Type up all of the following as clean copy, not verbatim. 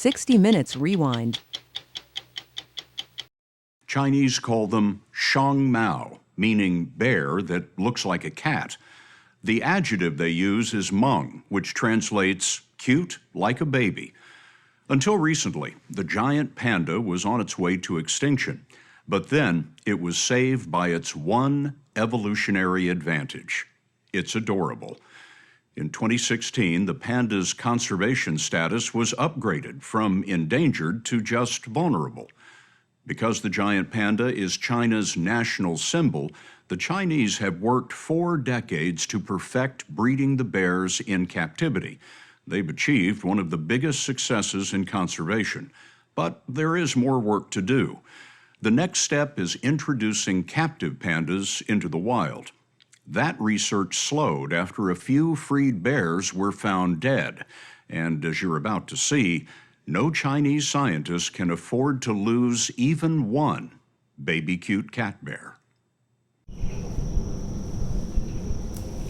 60 Minutes Rewind. Chinese call them shang mao, meaning bear that looks like a cat. The adjective they use is meng, which translates cute like a baby. Until recently, the giant panda was on its way to extinction, but then it was saved by its one evolutionary advantage. It's adorable. In 2016, the panda's conservation status was upgraded from endangered to just vulnerable. Because the giant panda is China's national symbol, the Chinese have worked 4 decades to perfect breeding the bears in captivity. They've achieved one of the biggest successes in conservation, but there is more work to do. The next step is introducing captive pandas into the wild. That research slowed after a few freed bears were found dead, and as you're about to see, no Chinese scientist can afford to lose even one baby cute cat bear.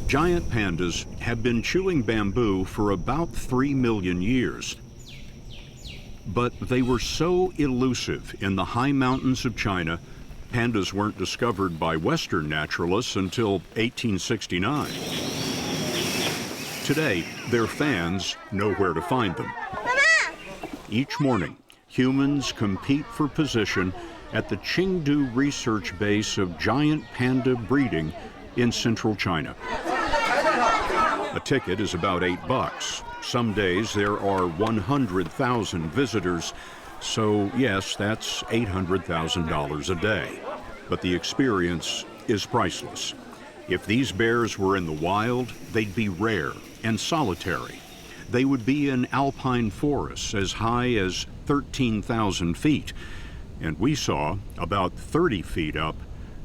Giant pandas have been chewing bamboo for about 3 million years. But they were so elusive in the high mountains of China, pandas weren't discovered by Western naturalists until 1869. Today, their fans know where to find them. Each morning, humans compete for position at the Chengdu research base of giant panda breeding in central China. A ticket is about $8. Some days there are 100,000 visitors, so yes, that's $800,000 a day. But the experience is priceless. If these bears were in the wild, they'd be rare and solitary. They would be in alpine forests as high as 13,000 feet. And we saw, about 30 feet up,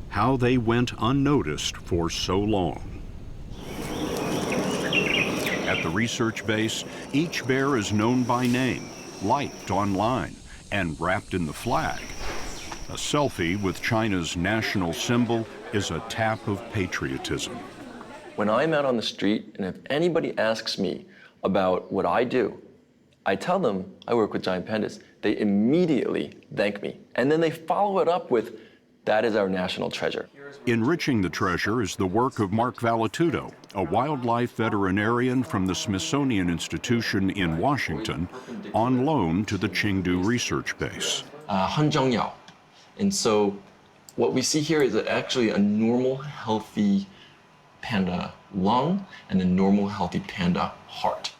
how they went unnoticed for so long. At the research base, each bear is known by name, liked online, and wrapped in the flag. A selfie with China's national symbol is a tap of patriotism. When I'm out on the street, and if anybody asks me about what I do, I tell them I work with giant pandas. They immediately thank me. And then they follow it up with, that is our national treasure. Enriching the treasure is the work of Mark Vallatudo, a wildlife veterinarian from the Smithsonian Institution in Washington, on loan to the Chengdu research base. And so what we see here is actually a normal, healthy panda lung and a normal, healthy panda heart.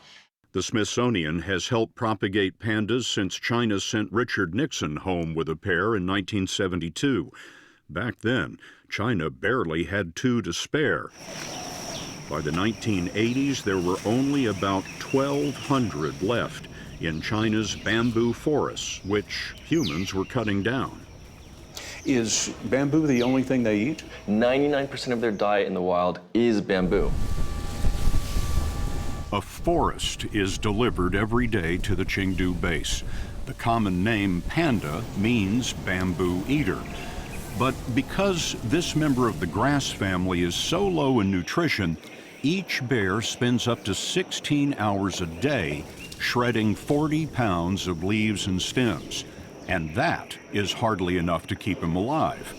The Smithsonian has helped propagate pandas since China sent Richard Nixon home with a pair in 1972. Back then, China barely had 2 to spare. By the 1980s, there were only about 1,200 left in China's bamboo forests, which humans were cutting down. Is bamboo the only thing they eat? 99% of their diet in the wild is bamboo. A forest is delivered every day to the Chengdu base. The common name panda means bamboo eater. But because this member of the grass family is so low in nutrition, each bear spends up to 16 hours a day shredding 40 pounds of leaves and stems. And that is hardly enough to keep him alive.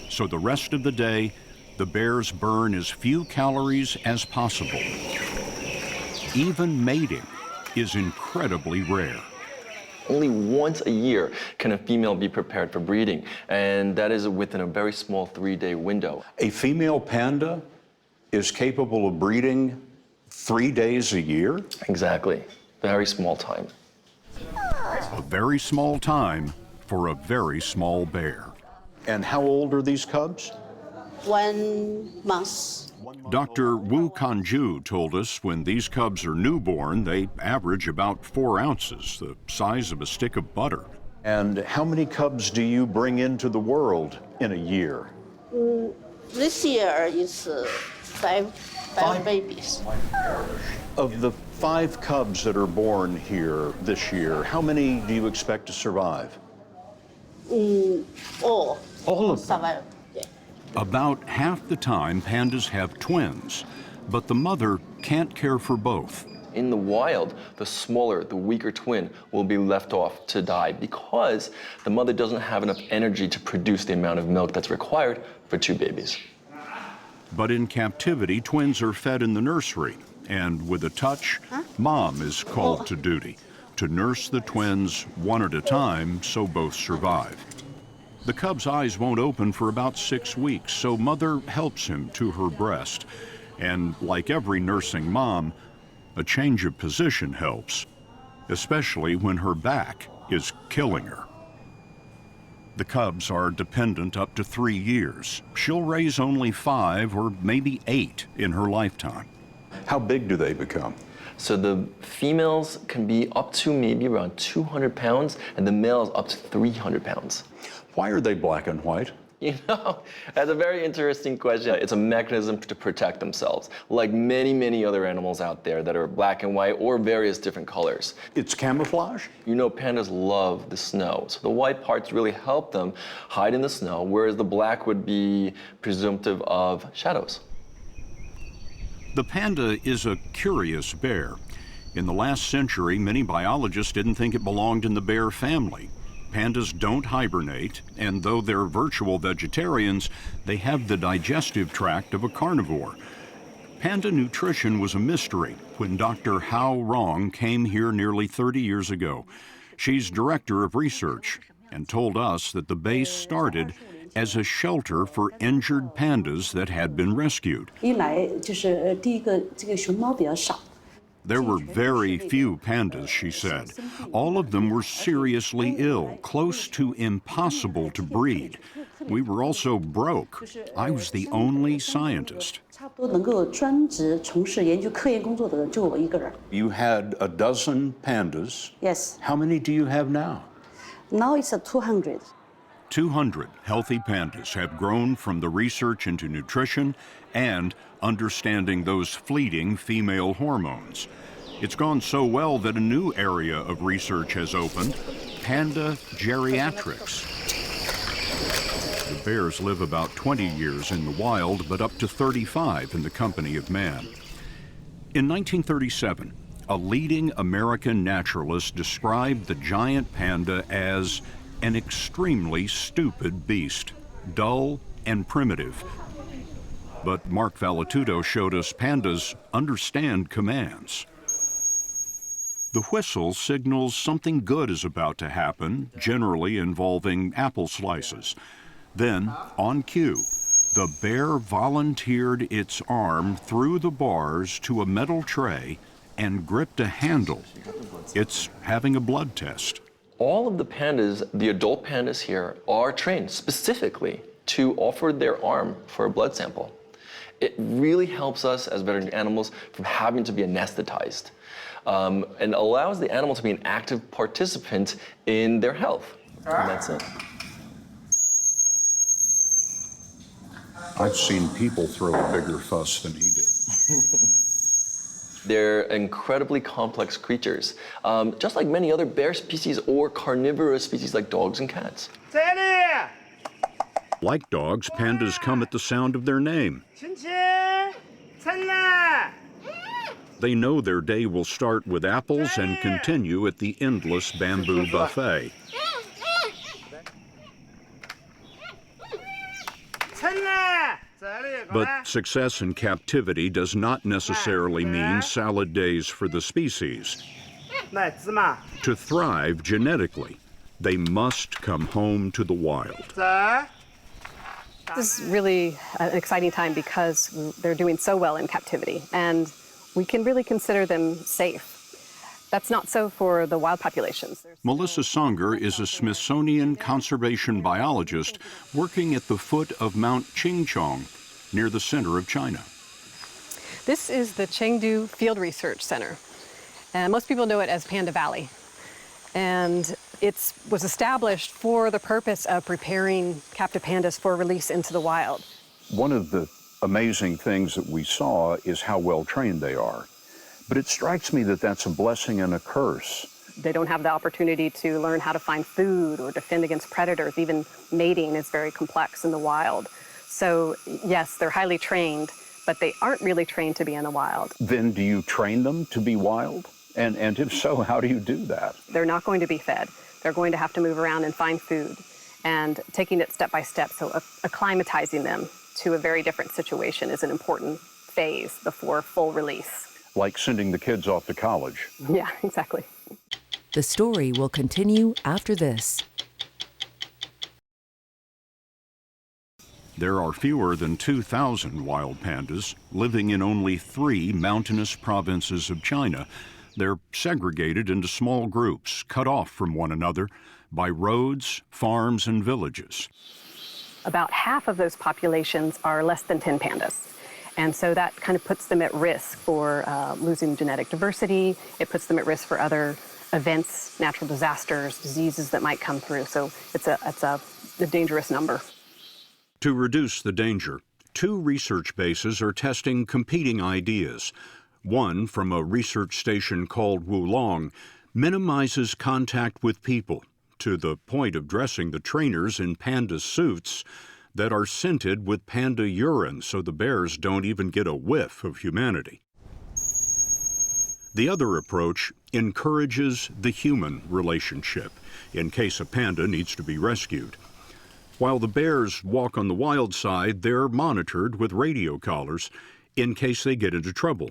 So the rest of the day, the bears burn as few calories as possible. Even mating is incredibly rare. Only once a year can a female be prepared for breeding, and that is within a very small 3-day window. A female panda is capable of breeding 3 days a year? Exactly. Very small time. A very small time for a very small bear. And how old are these cubs? 1 month. Dr. Wu Kanju told us when these cubs are newborn, they average about 4 ounces, the size of a stick of butter. And how many cubs do you bring into the world in a year? This year is five babies. Of the 5 cubs that are born here this year, how many do you expect to survive? All of them? survive. Yeah. About half the time, pandas have twins, but the mother can't care for both. In the wild, the smaller, the weaker twin will be left off to die because the mother doesn't have enough energy to produce the amount of milk that's required for 2 babies. But in captivity, twins are fed in the nursery, and with a touch, mom is called to duty to nurse the twins one at a time so both survive. The cub's eyes won't open for about 6 weeks, so mother helps him to her breast. And like every nursing mom, a change of position helps, especially when her back is killing her. The cubs are dependent up to 3 years. She'll raise only 5 or maybe 8 in her lifetime. How big do they become? So the females can be up to maybe around 200 pounds, and the males up to 300 pounds. Why are they black and white? You know, that's a very interesting question. It's a mechanism to protect themselves, like many, many other animals out there that are black and white or various different colors. It's camouflage? You know, pandas love the snow, so the white parts really help them hide in the snow, whereas the black would be presumptive of shadows. The panda is a curious bear. In the last century, many biologists didn't think it belonged in the bear family. Pandas don't hibernate, and though they're virtual vegetarians, they have the digestive tract of a carnivore. Panda nutrition was a mystery when Dr. Hao Rong came here nearly 30 years ago. She's director of research and told us that the base started as a shelter for injured pandas that had been rescued. There were very few pandas, she said. All of them were seriously ill, close to impossible to breed. We were also broke. I was the only scientist. You had a dozen pandas. Yes. How many do you have now? Now it's 200. 200 healthy pandas have grown from the research into nutrition and understanding those fleeting female hormones. It's gone so well that a new area of research has opened, panda geriatrics. The bears live about 20 years in the wild, but up to 35 in the company of man. In 1937, a leading American naturalist described the giant panda as an extremely stupid beast, dull and primitive. But Mark Vallatudo showed us pandas understand commands. The whistle signals something good is about to happen, generally involving apple slices. Then, on cue, the bear volunteered its arm through the bars to a metal tray and gripped a handle. It's having a blood test. All of the pandas, the adult pandas here, are trained specifically to offer their arm for a blood sample. It really helps us as veterinary animals from having to be anesthetized, and allows the animal to be an active participant in their health. And that's it. I've seen people throw a bigger fuss than he did. They're incredibly complex creatures, just like many other bear species or carnivorous species like dogs and cats. Like dogs, pandas come at the sound of their name. They know their day will start with apples and continue at the endless bamboo buffet. But success in captivity does not necessarily mean salad days for the species. To thrive genetically, they must come home to the wild. This is really an exciting time because they're doing so well in captivity, and we can really consider them safe. That's not so for the wild populations. Melissa Songer is a Smithsonian conservation biologist working at the foot of Mount Qingchong, near the center of China. This is the Chengdu Field Research Center, and most people know it as Panda Valley. And it was established for the purpose of preparing captive pandas for release into the wild. One of the amazing things that we saw is how well trained they are. But it strikes me that that's a blessing and a curse. They don't have the opportunity to learn how to find food or defend against predators. Even mating is very complex in the wild. So yes, they're highly trained, but they aren't really trained to be in the wild. Then do you train them to be wild? And if so, how do you do that? They're not going to be fed. They're going to have to move around and find food, and taking it step by step. So acclimatizing them to a very different situation is an important phase before full release. Like sending the kids off to college. Yeah, exactly. The story will continue after this. There are fewer than 2,000 wild pandas living in only 3 mountainous provinces of China. They're segregated into small groups, cut off from one another by roads, farms, and villages. About half of those populations are less than 10 pandas. And so that kind of puts them at risk for losing genetic diversity. It puts them at risk for other events, natural disasters, diseases that might come through. So it's a dangerous number. To reduce the danger, 2 research bases are testing competing ideas. One, from a research station called Wulong, minimizes contact with people to the point of dressing the trainers in panda suits that are scented with panda urine so the bears don't even get a whiff of humanity. The other approach encourages the human relationship in case a panda needs to be rescued. While the bears walk on the wild side, they're monitored with radio collars in case they get into trouble.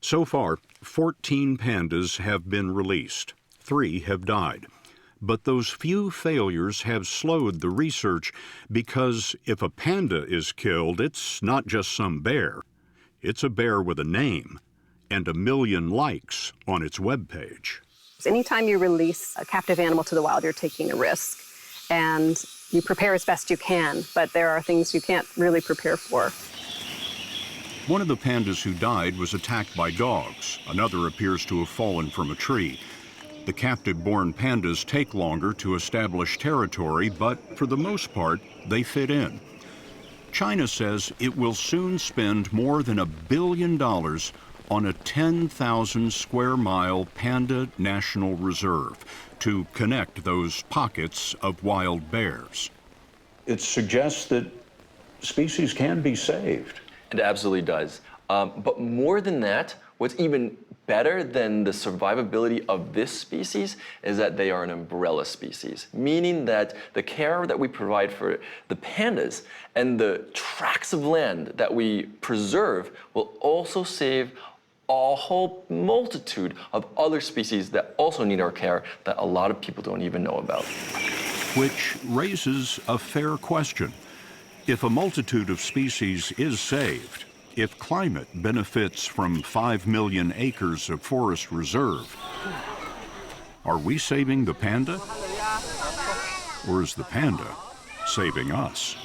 So far, 14 pandas have been released. 3 have died. But those few failures have slowed the research because if a panda is killed, it's not just some bear. It's a bear with a name and 1 million likes on its webpage. Anytime you release a captive animal to the wild, you're taking a risk. And you prepare as best you can, but there are things you can't really prepare for. One of the pandas who died was attacked by dogs. Another appears to have fallen from a tree. The captive-born pandas take longer to establish territory, but for the most part, they fit in. China says it will soon spend more than $1 billion on a 10,000 square mile panda national reserve to connect those pockets of wild bears. It suggests that species can be saved. It absolutely does. But more than that, what's even better than the survivability of this species is that they are an umbrella species, meaning that the care that we provide for the pandas and the tracts of land that we preserve will also save a whole multitude of other species that also need our care that a lot of people don't even know about. Which raises a fair question. If a multitude of species is saved, if climate benefits from 5 million acres of forest reserve, are we saving the panda? Or is the panda saving us?